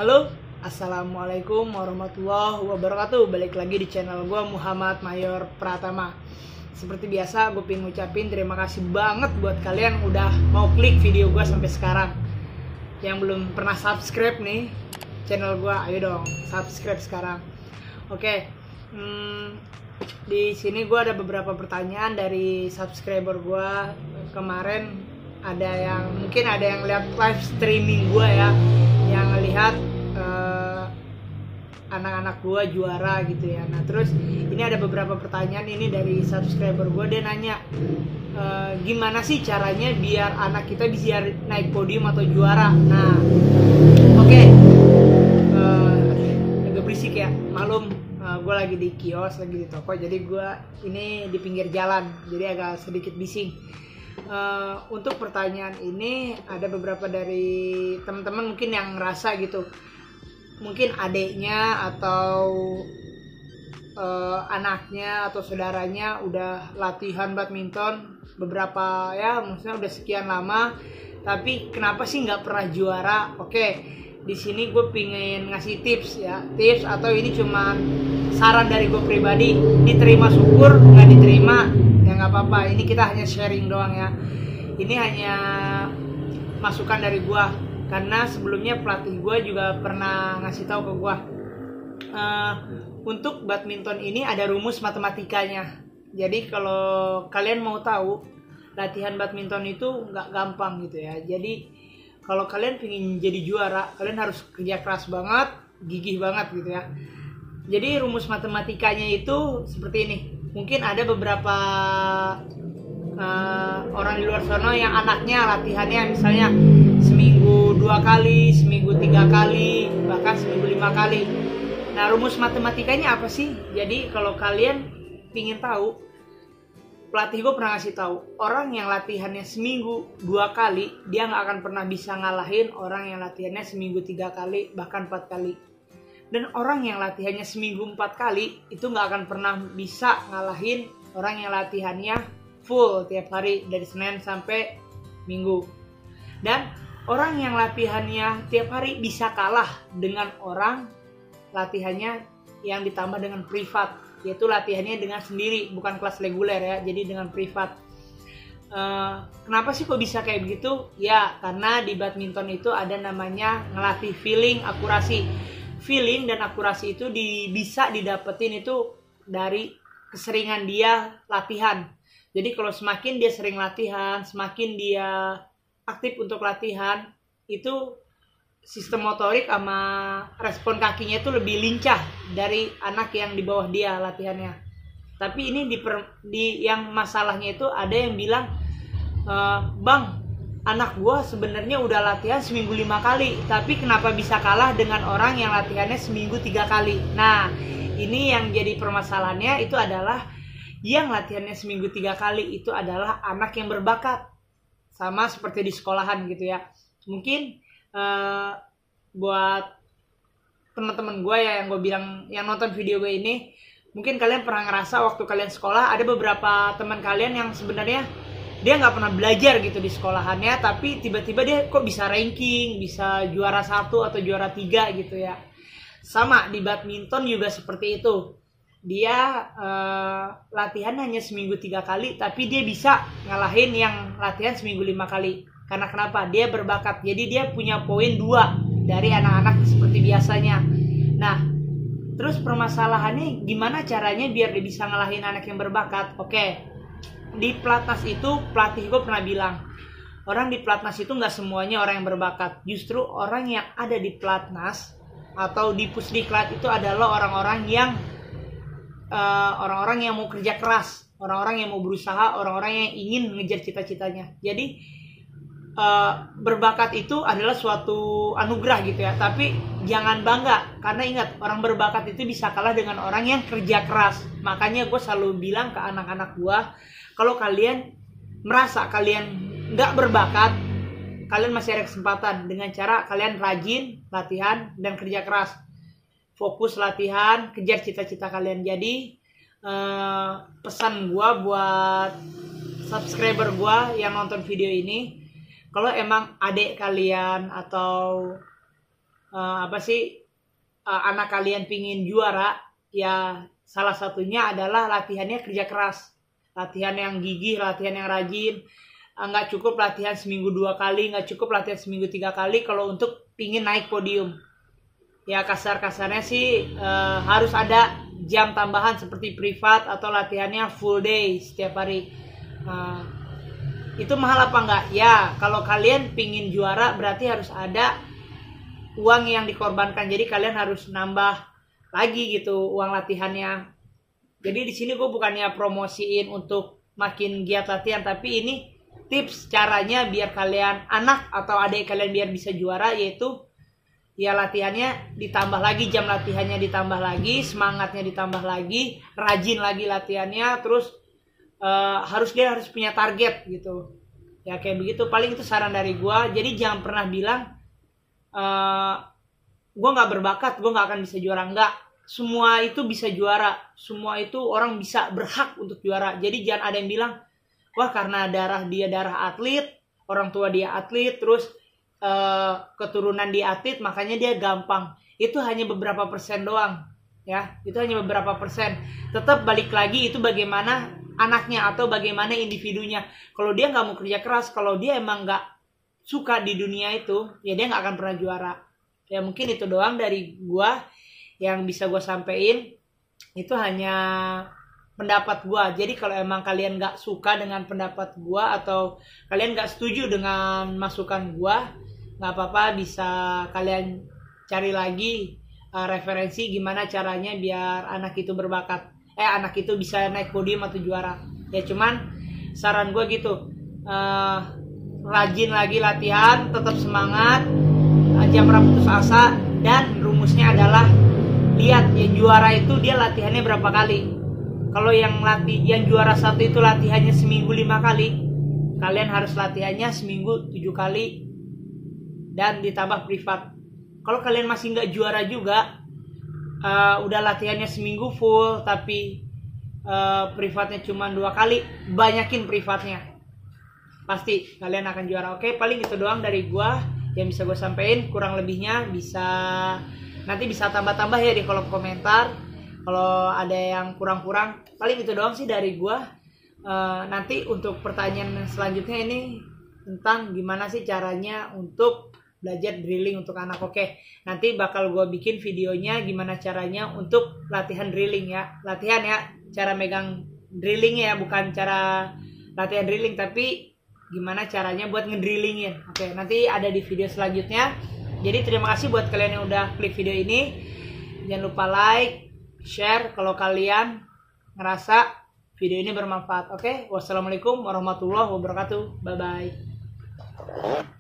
Halo, Assalamualaikum warahmatullahi wabarakatuh. Balik lagi di channel gue, Muhammad Mayor Pratama. Seperti biasa, gue pengen ngucapin terima kasih banget buat kalian udah mau klik video gue sampai sekarang. Yang belum pernah subscribe nih channel gue, ayo dong subscribe sekarang. Oke, di sini gue ada beberapa pertanyaan dari subscriber gue kemarin. Mungkin ada yang lihat live streaming gue ya, yang lihat anak-anak gue juara gitu ya. Nah terus ini ada beberapa pertanyaan ini dari subscriber gue. Dia nanya gimana sih caranya biar anak kita bisa naik podium atau juara. Nah oke. Agak berisik ya, maklum. Gue lagi di kios, lagi di toko, jadi gue ini di pinggir jalan, jadi agak sedikit bising. Untuk pertanyaan ini ada beberapa dari teman-teman mungkin yang ngerasa gitu, mungkin adiknya atau anaknya atau saudaranya udah latihan badminton beberapa ya, maksudnya udah sekian lama, tapi kenapa sih nggak pernah juara? Oke, di sini gue pengen ngasih tips ya, tips atau ini cuma saran dari gue pribadi. Diterima syukur, nggak diterima ya nggak apa-apa. Ini kita hanya sharing doang ya. Ini hanya masukan dari gue, karena sebelumnya pelatih gue juga pernah ngasih tahu ke gue. Untuk badminton ini ada rumus matematikanya. Jadi kalau kalian mau tahu, latihan badminton itu nggak gampang gitu ya. Jadi kalau kalian pengen jadi juara, kalian harus kerja keras banget, gigih banget gitu ya. Jadi rumus matematikanya itu seperti ini. Mungkin ada beberapa orang di luar sana yang anaknya latihannya misalnya seminggu 2 kali, seminggu 3 kali, bahkan seminggu 5 kali. Nah rumus matematikanya apa sih? Jadi kalau kalian pengen tahu, pelatih gue pernah ngasih tahu, orang yang latihannya seminggu 2 kali, dia nggak akan pernah bisa ngalahin orang yang latihannya seminggu 3 kali, bahkan 4 kali. Dan orang yang latihannya seminggu 4 kali, itu nggak akan pernah bisa ngalahin orang yang latihannya full tiap hari dari Senin sampai Minggu. Dan orang yang latihannya tiap hari bisa kalah dengan orang latihannya yang ditambah dengan privat, yaitu latihannya dengan sendiri, bukan kelas reguler ya, jadi dengan privat. Kenapa sih kok bisa kayak begitu? Ya karena di badminton itu ada namanya ngelatih feeling, akurasi. Feeling dan akurasi itu bisa didapetin itu dari keseringan dia latihan. Jadi kalau semakin dia sering latihan, semakin dia aktif untuk latihan, itu sistem motorik sama respon kakinya itu lebih lincah dari anak yang di bawah dia latihannya. Tapi ini yang masalahnya itu ada yang bilang, Bang, anak gua sebenarnya udah latihan seminggu 5 kali, tapi kenapa bisa kalah dengan orang yang latihannya seminggu 3 kali? Nah, ini yang jadi permasalahannya itu adalah yang latihannya seminggu 3 kali itu adalah anak yang berbakat. Sama seperti di sekolahan gitu ya. Mungkin buat teman-teman gue ya yang gue bilang, yang nonton video gue ini, mungkin kalian pernah ngerasa waktu kalian sekolah ada beberapa teman kalian yang sebenarnya dia nggak pernah belajar gitu di sekolahannya, tapi tiba-tiba dia kok bisa ranking, bisa juara 1 atau juara 3 gitu ya. Sama di badminton juga seperti itu. Dia latihan hanya seminggu 3 kali, tapi dia bisa ngalahin yang latihan seminggu 5 kali. Karena kenapa? Dia berbakat, jadi dia punya poin 2 dari anak-anak seperti biasanya. Nah, terus permasalahannya gimana caranya biar dia bisa ngalahin anak yang berbakat? Oke, di pelatnas itu pelatih gue pernah bilang, orang di pelatnas itu nggak semuanya orang yang berbakat. Justru orang yang ada di pelatnas atau di pusdiklat itu adalah orang-orang yang mau kerja keras, orang-orang yang mau berusaha, orang-orang yang ingin mengejar cita-citanya. Jadi berbakat itu adalah suatu anugerah gitu ya, tapi jangan bangga, karena ingat, orang berbakat itu bisa kalah dengan orang yang kerja keras. Makanya gue selalu bilang ke anak-anak gue, kalau kalian merasa kalian nggak berbakat, kalian masih ada kesempatan dengan cara kalian rajin latihan dan kerja keras. Fokus latihan, kejar cita-cita kalian. Jadi pesan gue buat subscriber gue yang nonton video ini, kalau emang adik kalian atau apa sih anak kalian pingin juara, ya salah satunya adalah latihannya kerja keras, latihan yang gigih, latihan yang rajin. Nggak cukup latihan seminggu 2 kali, nggak cukup latihan seminggu 3 kali kalau untuk pingin naik podium. Ya kasar-kasarnya sih harus ada jam tambahan seperti privat atau latihannya full day setiap hari. Itu mahal apa enggak? Ya kalau kalian pingin juara berarti harus ada uang yang dikorbankan. Jadi kalian harus nambah lagi gitu uang latihannya. Jadi di sini gue bukannya promosiin untuk makin giat latihan, tapi ini tips caranya biar kalian, anak atau adik kalian biar bisa juara, yaitu ya latihannya ditambah lagi, jam latihannya ditambah lagi, semangatnya ditambah lagi, rajin lagi latihannya, terus dia harus punya target gitu. Ya kayak begitu, paling itu saran dari gue. Jadi jangan pernah bilang gue nggak berbakat, gue nggak akan bisa juara. Enggak, semua itu bisa juara, semua itu orang bisa berhak untuk juara. Jadi jangan ada yang bilang wah karena dia darah atlet, orang tua dia atlet, terus keturunan dia atlet makanya dia gampang. Itu hanya beberapa persen doang ya, itu hanya beberapa persen. Tetap balik lagi itu bagaimana anaknya atau bagaimana individunya. Kalau dia nggak mau kerja keras, kalau dia emang nggak suka di dunia itu, ya dia nggak akan pernah juara. Ya mungkin itu doang dari gua yang bisa gua sampein. Itu hanya pendapat gua. Jadi kalau emang kalian nggak suka dengan pendapat gua atau kalian nggak setuju dengan masukan gua, nggak apa-apa, bisa kalian cari lagi referensi gimana caranya biar anak itu berbakat, anak itu bisa naik podium atau juara. Ya cuman saran gue gitu, rajin lagi latihan, tetap semangat, jangan pernah putus asa, dan rumusnya adalah lihat yang juara itu dia latihannya berapa kali. Kalau yang juara 1 itu latihannya seminggu 5 kali, kalian harus latihannya seminggu 7 kali dan ditambah privat. Kalau kalian masih nggak juara juga, udah latihannya seminggu full tapi privatnya cuma 2 kali, banyakin privatnya, pasti kalian akan juara. Oke, paling itu doang dari gua yang bisa gue sampein. Kurang lebihnya nanti bisa tambah-tambah ya di kolom komentar kalau ada yang kurang-kurang. Paling itu doang sih dari gua. Nanti untuk pertanyaan selanjutnya ini tentang gimana sih caranya untuk belajar drilling untuk anak. Oke, nanti bakal gue bikin videonya gimana caranya untuk latihan drilling ya. Latihan ya, cara megang drilling ya, bukan cara latihan drilling, tapi gimana caranya buat ngedrillingin. Oke, nanti ada di video selanjutnya. Jadi terima kasih buat kalian yang udah klik video ini. Jangan lupa like, share kalau kalian ngerasa video ini bermanfaat. Oke, wassalamualaikum warahmatullahi wabarakatuh. Bye-bye.